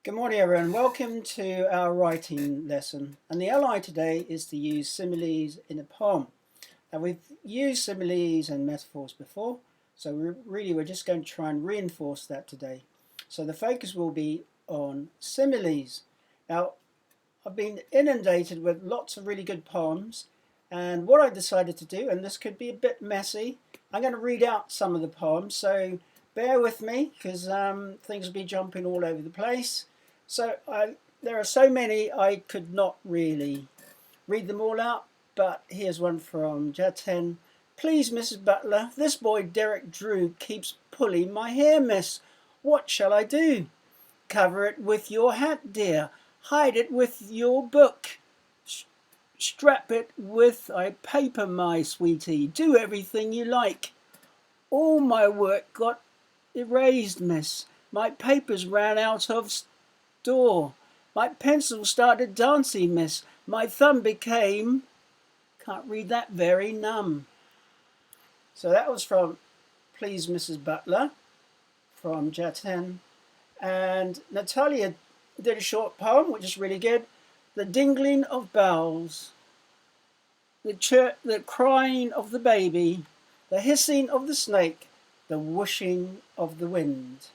Good morning, everyone. Welcome to our writing lesson. And the ally today is to use similes in a poem. Now, we've used similes and metaphors before, so we're just going to try and reinforce that today. So the focus will be on similes. Now, I've been inundated with lots of really good poems, and what I decided to do, and this could be a bit messy, I'm going to read out some of the poems, so bear with me because things will be jumping all over the place. So there are so many I could not really read them all out, but here's one from Jaten. Please, Mrs. Butler, this boy Derek Drew keeps pulling my hair, miss. What shall I do? Cover it with your hat, dear. Hide it with your book. Strap it with a paper, my sweetie. Do everything you like. All my work got erased, miss. My papers ran out of store. My pencil started dancing, miss. My thumb became, can't read that, very numb. So that was from Please, Mrs. Butler, from Jaten. And Natalia did a short poem, which is really good. The dingling of bells, the crying of the baby, the hissing of the snake, the whooshing of the wind.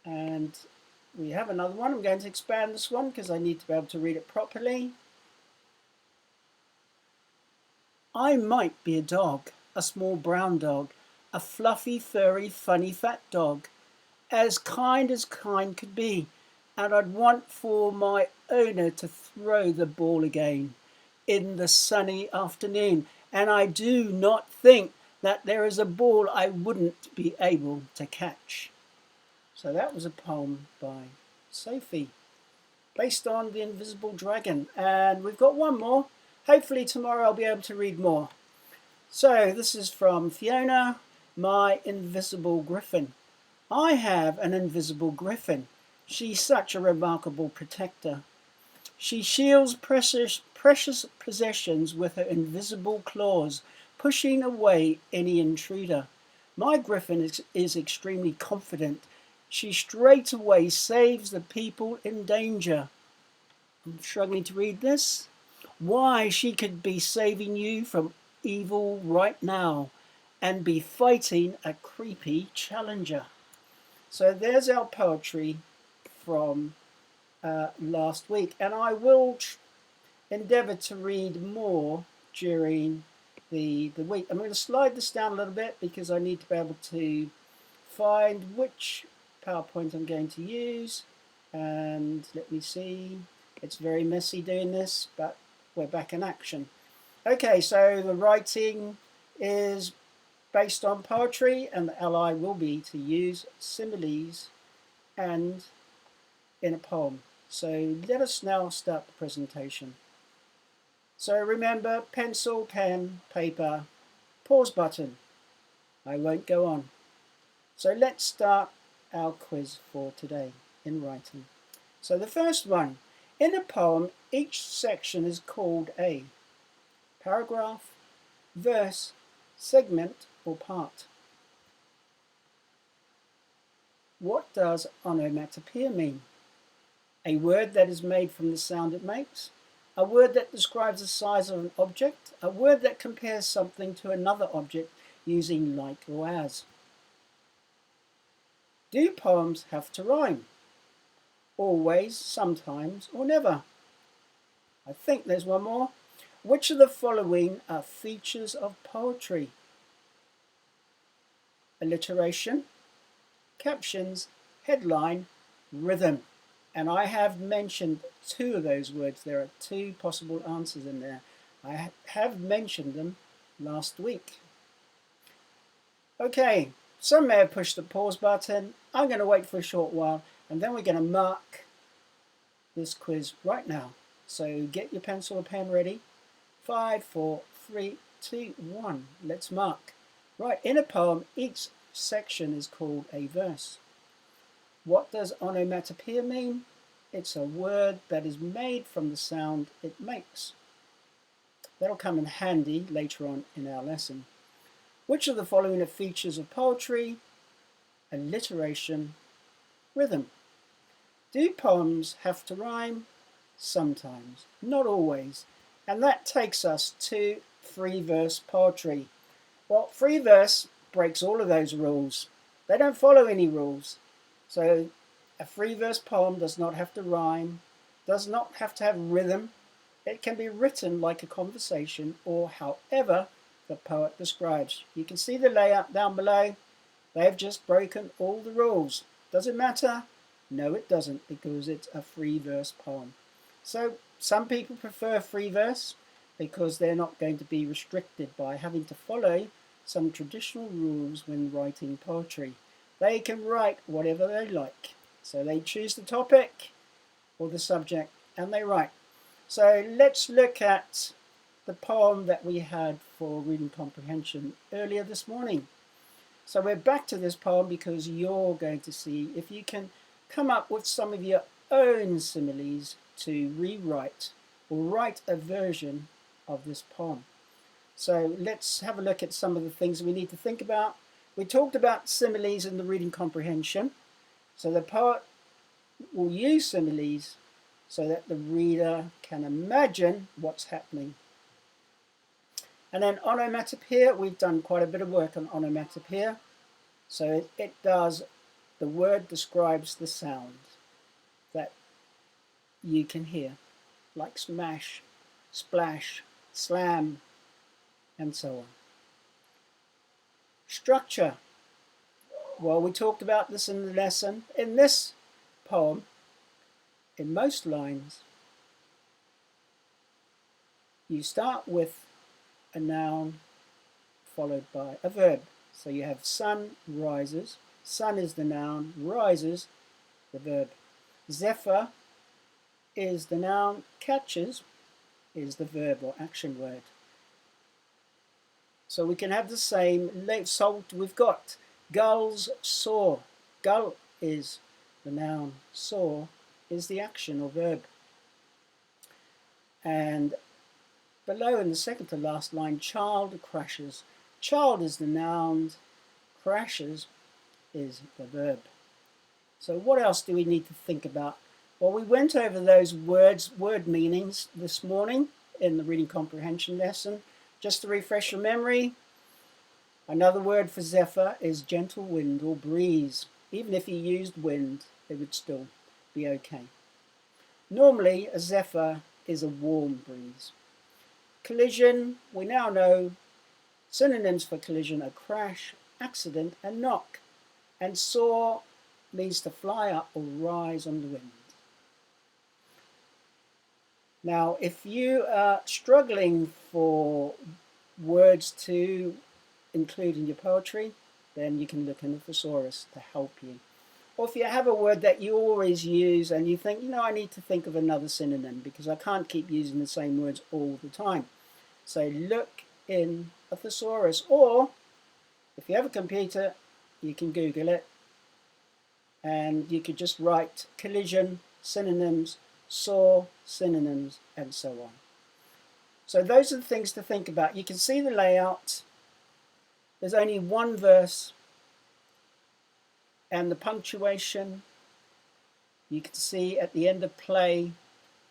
And we have another one. I'm going to expand this one because I need to be able to read it properly. I might be a dog, a small brown dog, a fluffy, furry, funny, fat dog, as kind could be, and I'd want for my owner to throw the ball again in the sunny afternoon, and I do not think that there is a ball I wouldn't be able to catch. So that was a poem by Sophie, based on The Invisible Dragon, and we've got one more. Hopefully tomorrow I'll be able to read more. So this is from Fiona, My Invisible Griffin. I have an invisible griffin. She's such a remarkable protector. She shields precious possessions with her invisible claws, pushing away any intruder. My griffin is extremely confident. She straightway saves the people in danger. I'm struggling to read this. Why, she could be saving you from evil right now and be fighting a creepy challenger. So there's our poetry from last week, and I will endeavour to read more during the week. I'm going to slide this down a little bit because I need to be able to find which PowerPoint I'm going to use, and let me see. It's very messy doing this, but we're back in action. Okay, so the writing is based on poetry, and the ally will be to use similes and in a poem. So let us now start the presentation. So remember, pencil, pen, paper, pause button. I won't go on. So let's start our quiz for today in writing. So the first one, in a poem, each section is called a paragraph, verse, segment, or part. What does onomatopoeia mean? A word that is made from the sound it makes, a word that describes the size of an object, a word that compares something to another object using like or as. Do poems have to rhyme? Always, sometimes, or never? I think there's one more. Which of the following are features of poetry? Alliteration, captions, headline, rhythm. And I have mentioned two of those words. There are two possible answers in there. I have mentioned them last week. Okay, some may have pushed the pause button. I'm going to wait for a short while, and then we're going to mark this quiz right now. So get your pencil or pen ready. 5, 4, 3, 2, 1. Let's mark. Right, in a poem, each section is called a verse. What does onomatopoeia mean? It's a word that is made from the sound it makes. That'll come in handy later on in our lesson. Which of the following are features of poetry? Alliteration, rhythm. Do poems have to rhyme? Sometimes, not always. And that takes us to free verse poetry. Well, free verse breaks all of those rules. They don't follow any rules. So a free verse poem does not have to rhyme, does not have to have rhythm. It can be written like a conversation or however the poet describes. You can see the layout down below. They've just broken all the rules. Does it matter? No, it doesn't, because it's a free verse poem. So some people prefer free verse because they're not going to be restricted by having to follow some traditional rules when writing poetry. They can write whatever they like. So they choose the topic or the subject and they write. So let's look at the poem that we had for reading comprehension earlier this morning. So we're back to this poem because you're going to see if you can come up with some of your own similes to rewrite or write a version of this poem. So let's have a look at some of the things we need to think about. We talked about similes in the reading comprehension. So the poet will use similes so that the reader can imagine what's happening. And then onomatopoeia, we've done quite a bit of work on onomatopoeia. So it does, the word describes the sound that you can hear, like smash, splash, slam, and so on. Structure. Well, we talked about this in the lesson. In this poem, in most lines, you start with a noun followed by a verb. So you have sun rises. Sun is the noun, rises the verb. Zephyr is the noun, catches is the verb or action word. So we can have the same. So we've got gulls soar. Gull is the noun, soar is the action or verb. And below in the second to last line, child crashes. Child is the noun, crashes is the verb. So what else do we need to think about? Well, we went over those word meanings this morning in the reading comprehension lesson. Just to refresh your memory, another word for zephyr is gentle wind or breeze. Even if you used wind, it would still be okay. Normally, a zephyr is a warm breeze. Collision, we now know synonyms for collision are crash, accident, and knock. And soar means to fly up or rise on the wind. Now, if you are struggling for words to include in your poetry, then you can look in the thesaurus to help you. Or if you have a word that you always use and you think, I need to think of another synonym because I can't keep using the same words all the time. So look in a thesaurus, or if you have a computer, you can Google it and you could just write collision, synonyms, soar, synonyms, and so on. So those are the things to think about. You can see the layout. There's only one verse, and the punctuation you can see at the end of play,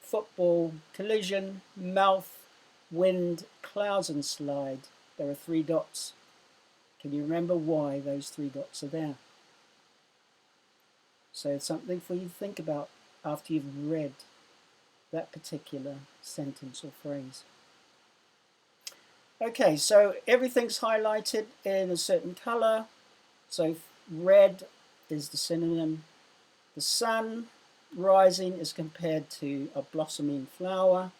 football, collision, mouth, wind, clouds, and slide. There are 3 dots. Can you remember why those 3 dots are there? So it's something for you to think about after you've read that particular sentence or phrase. Okay, so everything's highlighted in a certain color. So red is the synonym. The sun rising is compared to a blossoming flower.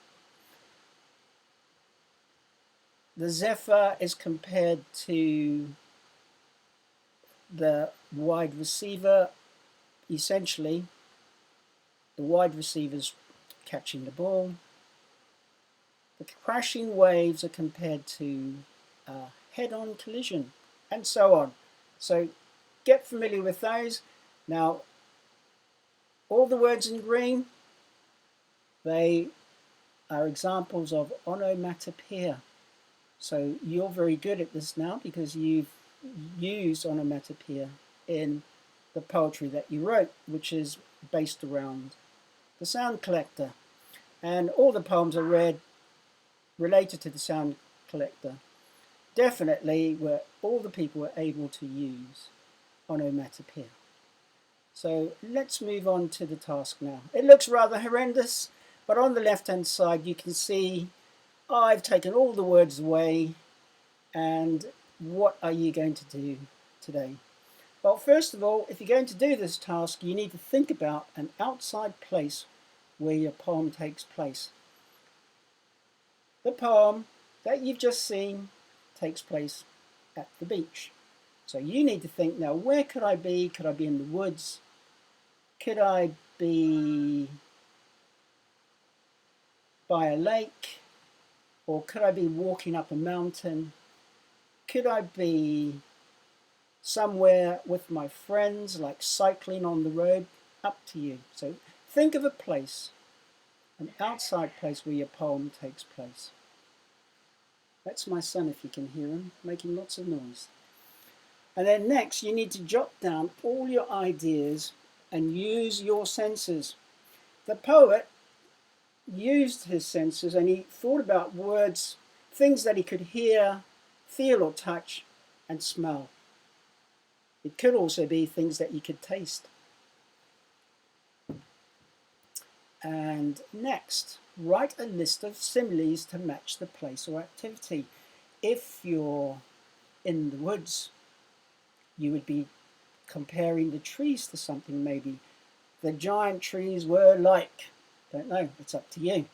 The zephyr is compared to the wide receiver. Essentially, the wide receiver's catching the ball. The crashing waves are compared to a head-on collision, and so on. So get familiar with those. Now, all the words in green, they are examples of onomatopoeia. So you're very good at this now because you've used onomatopoeia in the poetry that you wrote, which is based around the sound collector. And all the poems I read related to the sound collector definitely were all the people were able to use onomatopoeia. So let's move on to the task now. It looks rather horrendous, but on the left hand side you can see I've taken all the words away. And what are you going to do today? Well, first of all, if you're going to do this task, you need to think about an outside place where your poem takes place. The poem that you've just seen takes place at the beach. So you need to think, now, where could I be? Could I be in the woods? Could I be by a lake? Or could I be walking up a mountain? Could I be somewhere with my friends, like cycling on the road? Up to you. So think of a place, an outside place where your poem takes place. That's my son, if you can hear him, making lots of noise. And then next, you need to jot down all your ideas and use your senses. The poet used his senses and he thought about words, things that he could hear, feel or touch, and smell. It could also be things that you could taste. And next, write a list of similes to match the place or activity. If you're in the woods, you would be comparing the trees to something maybe. The giant trees were like, don't know, it's up to you.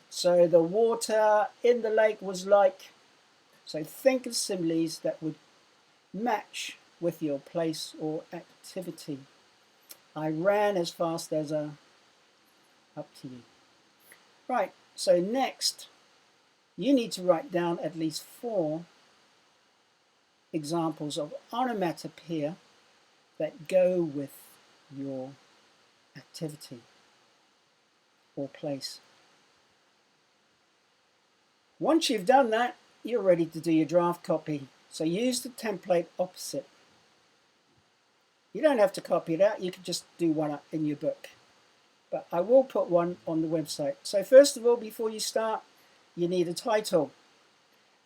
So the water in the lake was like. So think of similes that would match with your place or activity. I ran as fast as a, up to you. Right, so next, you need to write down at least 4 examples of onomatopoeia that go with your activity or place. Once you've done that, you're ready to do your draft copy. So use the template opposite. You don't have to copy it out, you can just do one up in your book. But I will put one on the website. So first of all, before you start, you need a title.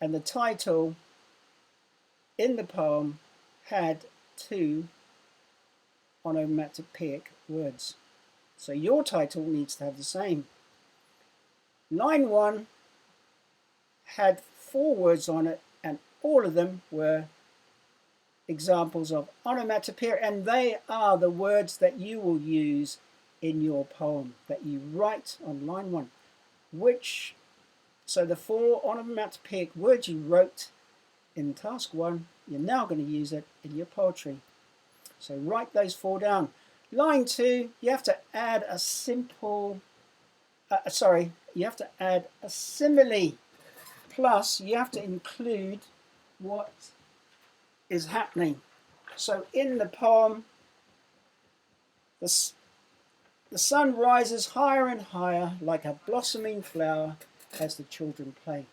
And the title in the poem had 2 onomatopoeic words. So your title needs to have the same. Line 1 had 4 words on it, and all of them were examples of onomatopoeia, and they are the words that you will use in your poem that you write on line 1. So the 4 onomatopoeic words you wrote in task 1, you're now going to use it in your poetry. So write those 4 down. Line 2, you have to add a simple, you have to add a simile. Plus, you have to include what is happening. So in the poem, the sun rises higher and higher like a blossoming flower as the children play.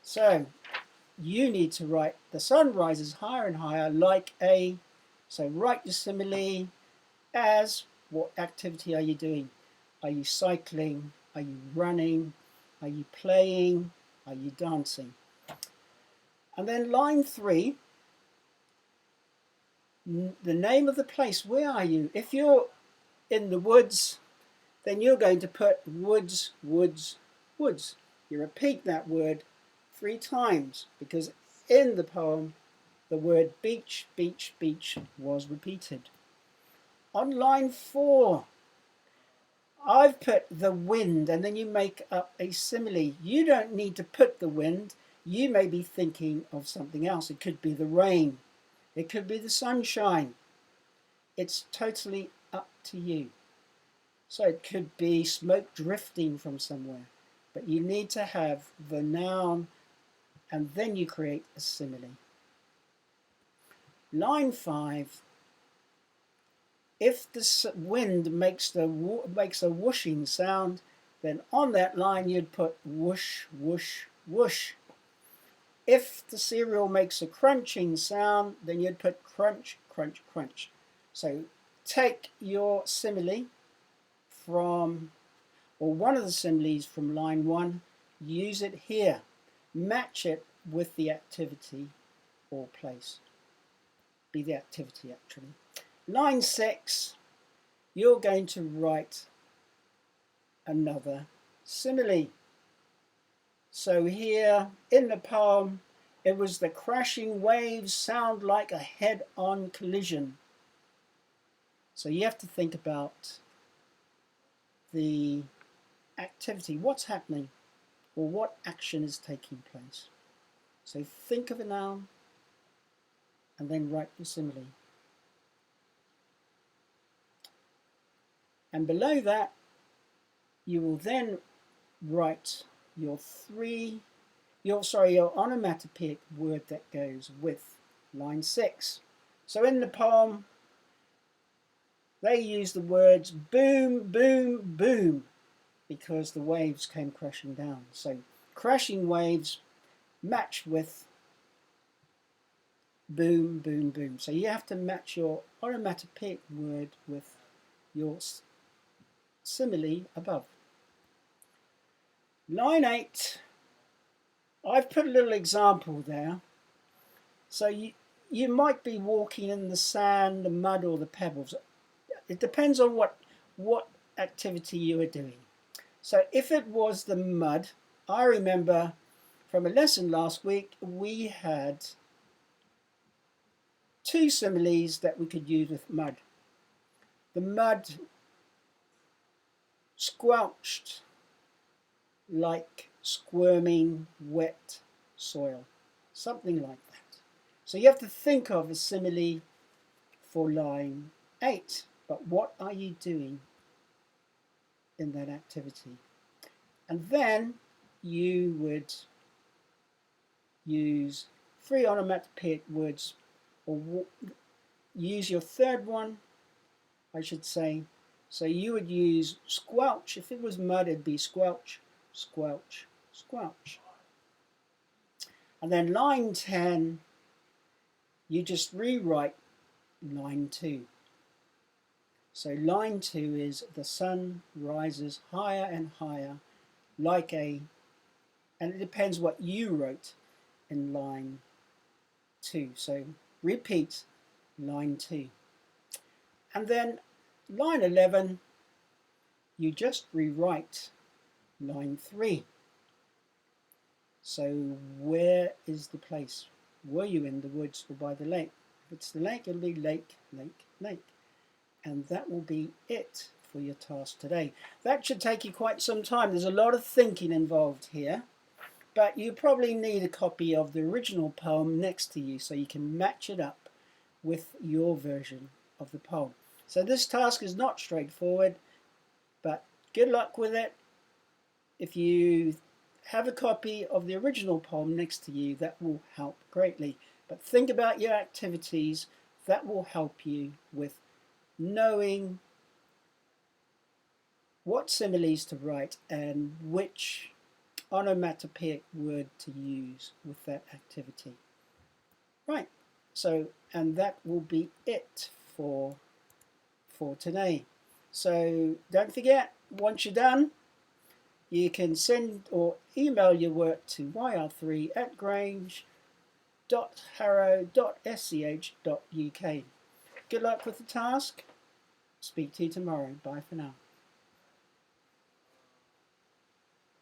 So you need to write the sun rises higher and higher like a, so write your simile as what activity are you doing? Are you cycling? Are you running? Are you playing? Are you dancing? And then line 3, the name of the place. Where are you? If you're in the woods, then you're going to put woods, woods, woods. You repeat that word 3 times because in the poem the word beach, beach, beach was repeated. On line 4, I've put the wind, and then you make up a simile. You don't need to put the wind. You may be thinking of something else. It could be the rain. It could be the sunshine. It's totally up to you. So it could be smoke drifting from somewhere. But you need to have the noun, and then you create a simile. Line 5. If the wind makes a whooshing sound, then on that line you'd put whoosh, whoosh, whoosh. if the cereal makes a crunching sound, then you'd put crunch, crunch, crunch. So take your simile from, or one of the similes from line 1, use it here. Match it with the activity or place. Be the activity actually. Line 6, you're going to write another simile. So here in the poem, it was the crashing waves sound like a head-on collision. So you have to think about the activity, what's happening, or what action is taking place. So think of a noun and then write the simile. And below that, you will then write your onomatopoeic word that goes with line 6. So in the poem, they use the words boom, boom, boom, because the waves came crashing down. So crashing waves matched with boom, boom, boom. So you have to match your onomatopoeic word with your simile above. Line 8, I've put a little example there. So you might be walking in the sand, the mud, or the pebbles. It depends on what activity you are doing. So if it was the mud, I remember from a lesson last week, we had 2 similes that we could use with mud. The mud squelched like squirming wet soil, something like that. So you have to think of a simile for line 8, but what are you doing in that activity? And then you would use 3 onomatopoeic words, or use your third one, I should say. So you would use squelch. If it was mud, it'd be squelch, squelch, squelch. And then line 10, you just rewrite line 2. So line 2 is the sun rises higher and higher like a, and it depends what you wrote in line 2. So repeat line 2. And then line 11, you just rewrite line 3. So where is the place? Were you in the woods or by the lake? If it's the lake, it'll be lake, lake, lake. And that will be it for your task today. That should take you quite some time. There's a lot of thinking involved here, but you probably need a copy of the original poem next to you so you can match it up with your version of the poem. So this task is not straightforward, but good luck with it. If you have a copy of the original poem next to you, that will help greatly. But think about your activities. That will help you with knowing what similes to write and which onomatopoeic word to use with that activity. Right, so, and that will be it for today. So don't forget, once you're done, you can send or email your work to yr3@grange.harrow.sch.uk. Good luck with the task. Speak to you tomorrow. Bye for now.